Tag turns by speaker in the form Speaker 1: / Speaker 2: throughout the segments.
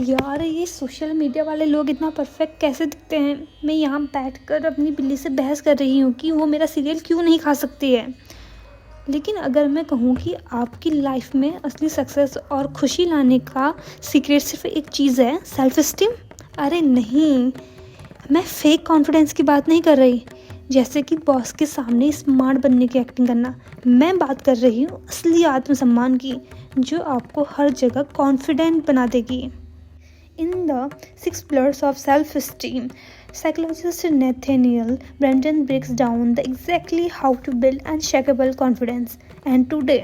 Speaker 1: यार ये social media वाले लोग इतना परफेक्ट कैसे दिखते हैं। मैं यहाँ बैठकर अपनी बिल्ली से बहस कर रही हूँ कि वो मेरा सीरियल क्यों नहीं खा सकती है। लेकिन अगर मैं कहूँ कि आपकी लाइफ में असली सक्सेस और खुशी लाने का सीक्रेट सिर्फ एक चीज़ है, सेल्फ एस्टीम। अरे नहीं, मैं फेक कॉन्फिडेंस की बात नहीं कर रही, जैसे कि बॉस के सामने स्मार्ट बनने की एक्टिंग करना। मैं बात कर रही हूँ असली आत्मसम्मान की, जो आपको हर जगह कॉन्फिडेंट बना देगी। In the 6 pillars of self-esteem, psychologist Nathaniel Branden breaks down the exactly how to build unshakable confidence. And today,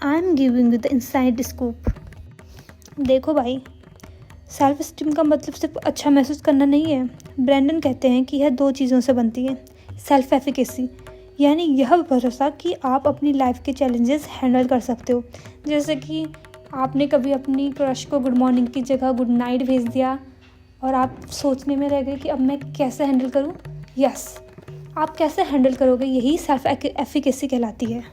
Speaker 1: I am giving you the inside scoop. देखो भाई, सेल्फ एस्टीम का मतलब सिर्फ अच्छा महसूस करना नहीं है। ब्रैंडन कहते हैं कि यह 2 चीज़ों से बनती है। सेल्फ एफिकेसी, यानी यह भरोसा कि आप अपनी लाइफ के चैलेंजेस हैंडल कर सकते हो। जैसे कि आपने कभी अपनी क्रश को गुड मॉर्निंग की जगह गुड नाइट भेज दिया और आप सोचने में रह गए कि अब मैं कैसे हैंडल करूं। यस, आप कैसे हैंडल करोगे, यही सेल्फ एफिकेसी कहलाती है।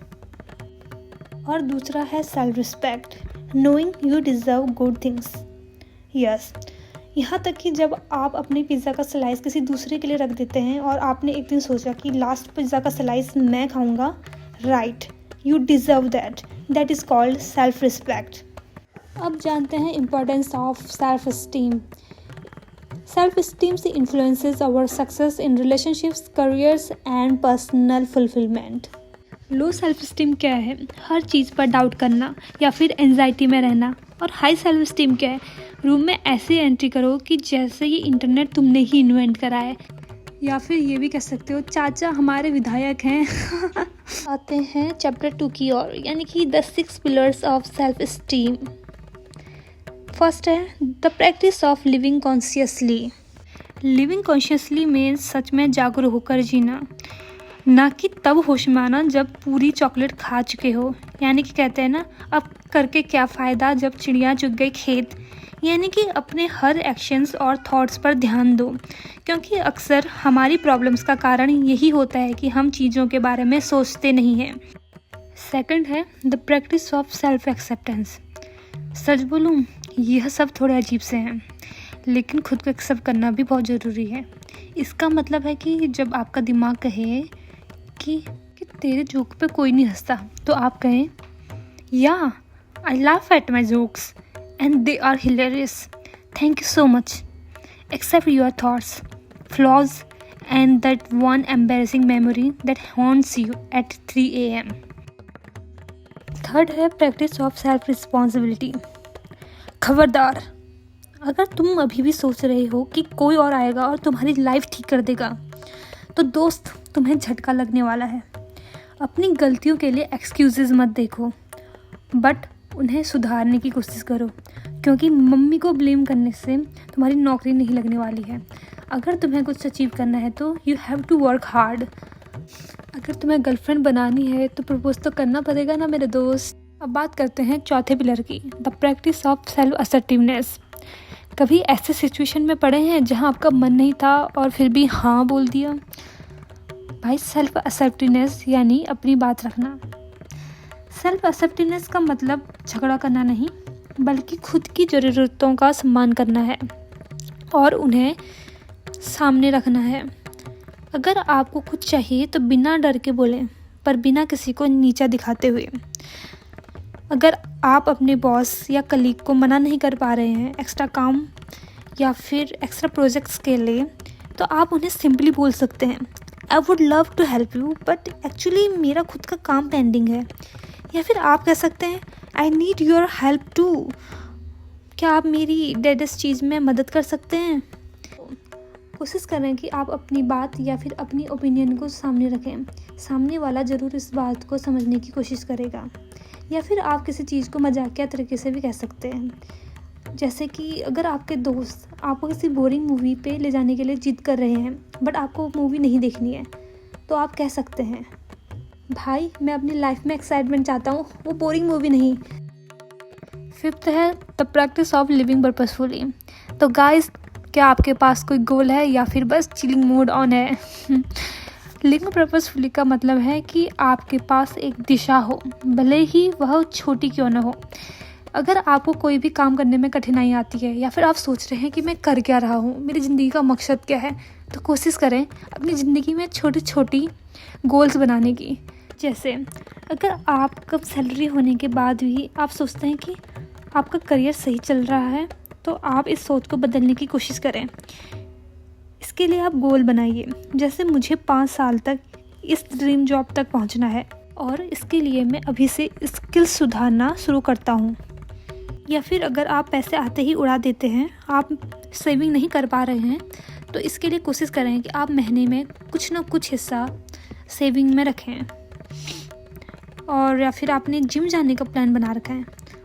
Speaker 1: और दूसरा है self respect, knowing you deserve good things. Yes, यहाँ तक कि जब आप अपने पिज़्ज़ा का स्लाइस किसी दूसरे के लिए रख देते हैं और आपने एक दिन सोचा कि लास्ट पिज़्ज़ा का स्लाइस मैं खाऊंगा, right, you deserve that is called self respect. अब जानते हैं importance of self esteem. Self esteem से influences our success in relationships, careers and personal fulfilment. Low self esteem क्या है? हर चीज़ पर डाउट करना या फिर एंजाइटी में रहना। और हाई सेल्फ एस्टीम क्या है? रूम में ऐसे एंट्री करो कि जैसे ये इंटरनेट तुमने ही इन्वेंट करा है, या फिर ये भी कह सकते हो चाचा हमारे विधायक हैं। आते हैं चैप्टर 2 की ओर, यानी कि the 6 pillars of self esteem. First है the practice of living consciously. Living consciously में सच में जागरूक होकर जीना, ना कि तब होश में आना जब पूरी चॉकलेट खा चुके हो। यानी कि कहते हैं ना, अब करके क्या फ़ायदा जब चिड़िया चुग गई खेत। यानी कि अपने हर एक्शंस और थॉट्स पर ध्यान दो, क्योंकि अक्सर हमारी प्रॉब्लम्स का कारण यही होता है कि हम चीज़ों के बारे में सोचते नहीं हैं। सेकंड है the practice of self acceptance. सच बोलूँ, यह सब थोड़े अजीब से हैं, लेकिन खुद को एक्सेप्ट करना भी बहुत ज़रूरी है। इसका मतलब है कि जब आपका दिमाग कहे कि तेरे जोक पे कोई नहीं हंसता, तो आप कहें या I laugh at my jokes and they are hilarious, thank you so much, accept your thoughts, flaws and that one embarrassing memory that haunts you at 3 AM। Third है प्रैक्टिस ऑफ सेल्फ रिस्पॉन्सिबिलिटी। खबरदार, अगर तुम अभी भी सोच रहे हो कि कोई और आएगा और तुम्हारी लाइफ ठीक कर देगा, तो दोस्त तुम्हें झटका लगने वाला है। अपनी गलतियों के लिए एक्सक्यूजेस मत देखो, बट उन्हें सुधारने की कोशिश करो, क्योंकि मम्मी को ब्लेम करने से तुम्हारी नौकरी नहीं लगने वाली है। अगर तुम्हें कुछ अचीव करना है तो you have to work hard. अगर तुम्हें गर्लफ्रेंड बनानी है तो प्रपोज तो करना पड़ेगा ना मेरे दोस्त। अब बात करते हैं चौथे पिलर की, the practice of self assertiveness. कभी ऐसे सिचुएशन में पड़े हैं जहां आपका मन नहीं था और फिर भी हाँ बोल दिया? भाई, सेल्फ असर्टिवनेस यानी अपनी बात रखना। सेल्फ असर्टिवनेस का मतलब झगड़ा करना नहीं, बल्कि खुद की ज़रूरतों का सम्मान करना है और उन्हें सामने रखना है। अगर आपको कुछ चाहिए तो बिना डर के बोलें, पर बिना किसी को नीचा दिखाते हुए। अगर आप अपने बॉस या कलीग को मना नहीं कर पा रहे हैं एक्स्ट्रा काम या फिर एक्स्ट्रा प्रोजेक्ट्स के लिए, तो आप उन्हें सिंपली बोल सकते हैं, I would love to help you but actually मेरा खुद का काम पेंडिंग है। या फिर आप कह सकते हैं, I need your help to, क्या आप मेरी डेडेस्ट चीज़ में मदद कर सकते हैं? कोशिश करें कि आप अपनी बात या फिर अपनी ओपिनियन को सामने रखें। सामने वाला ज़रूर इस बात को समझने की कोशिश करेगा। या फिर आप किसी चीज़ को मजाकिया तरीके से भी कह सकते हैं, जैसे कि अगर आपके दोस्त आपको किसी बोरिंग मूवी पे ले जाने के लिए जिद कर रहे हैं बट आपको मूवी नहीं देखनी है, तो आप कह सकते हैं, भाई मैं अपनी लाइफ में एक्साइटमेंट चाहता हूँ, वो बोरिंग मूवी नहीं। फिफ्थ है the practice of living purposefully. तो गाइस, क्या आपके पास कोई गोल है या फिर बस चिलिंग मोड ऑन है? लिविंग पर्पसफुली का मतलब है कि आपके पास एक दिशा हो, भले ही वह छोटी क्यों न हो। अगर आपको कोई भी काम करने में कठिनाई आती है या फिर आप सोच रहे हैं कि मैं कर क्या रहा हूँ, मेरी ज़िंदगी का मकसद क्या है, तो कोशिश करें अपनी ज़िंदगी में छोटी छोटी गोल्स बनाने की। जैसे अगर आप कम सैलरी होने के बाद भी आप सोचते हैं कि आपका करियर सही चल रहा है, तो आप इस सोच को बदलने की कोशिश करें। इसके लिए आप गोल बनाइए। जैसे मुझे 5 साल तक इस ड्रीम जॉब तक पहुंचना है और इसके लिए मैं अभी से स्किल्स सुधारना शुरू करता हूं। या फिर अगर आप पैसे आते ही उड़ा देते हैं, आप सेविंग नहीं कर पा रहे हैं, तो इसके लिए कोशिश करें कि आप महीने में कुछ ना कुछ हिस्सा सेविंग में रखें। और या फिर आपने जिम जाने का प्लान बना रखा है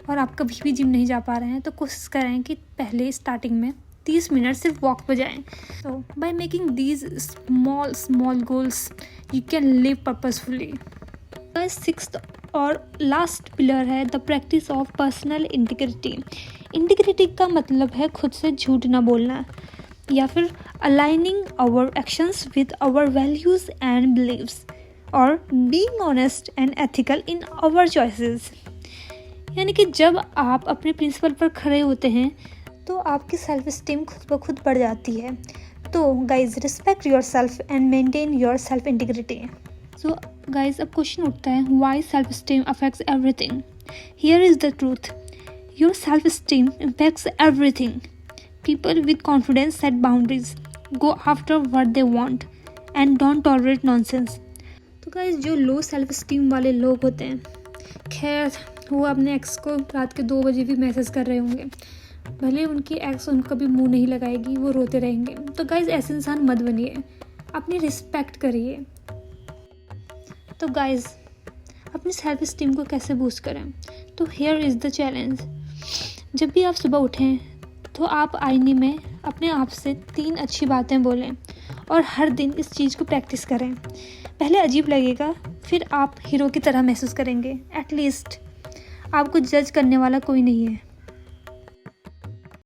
Speaker 1: और आप कभी भी जिम नहीं जा पा रहे हैं, तो कोशिश करें कि पहले स्टार्टिंग में 30 मिनट सिर्फ वॉक पर जाएं। तो by making these small goals you can live purposefully. 6th और लास्ट पिलर है the practice of personal integrity. Integrity का मतलब है खुद से झूठ ना बोलना, या फिर aligning our actions with our values and beliefs, और being honest and ethical in our choices. यानी कि जब आप अपने प्रिंसिपल पर खड़े होते हैं तो आपकी सेल्फ स्टीम खुद ब खुद बढ़ जाती है। तो guys, respect your self and maintain your self integrity. So guys, अब क्वेश्चन उठता है, why self esteem affects everything. Here is the truth, your self esteem impacts everything. People with confidence set boundaries, go after what they want and don't tolerate nonsense. तो guys, जो low self esteem वाले लोग होते हैं, खैर वो अपने x को रात के 2 बजे भी मैसेज कर रहे होंगे, भले उनकी एक्स उनका भी मुंह नहीं लगाएगी, वो रोते रहेंगे। तो गाइज, ऐसे इंसान मत बनिए, अपनी रिस्पेक्ट करिए। तो गाइज, अपनी सेल्फ स्टीम को कैसे बूस्ट करें? तो हियर इज़ द चैलेंज। जब भी आप सुबह उठें तो आप आईने में अपने आप से 3 अच्छी बातें बोलें और हर दिन इस चीज़ को प्रैक्टिस करें। पहले अजीब लगेगा, फिर आप हीरो की तरह महसूस करेंगे। एटलीस्ट आपको जज करने वाला कोई नहीं है।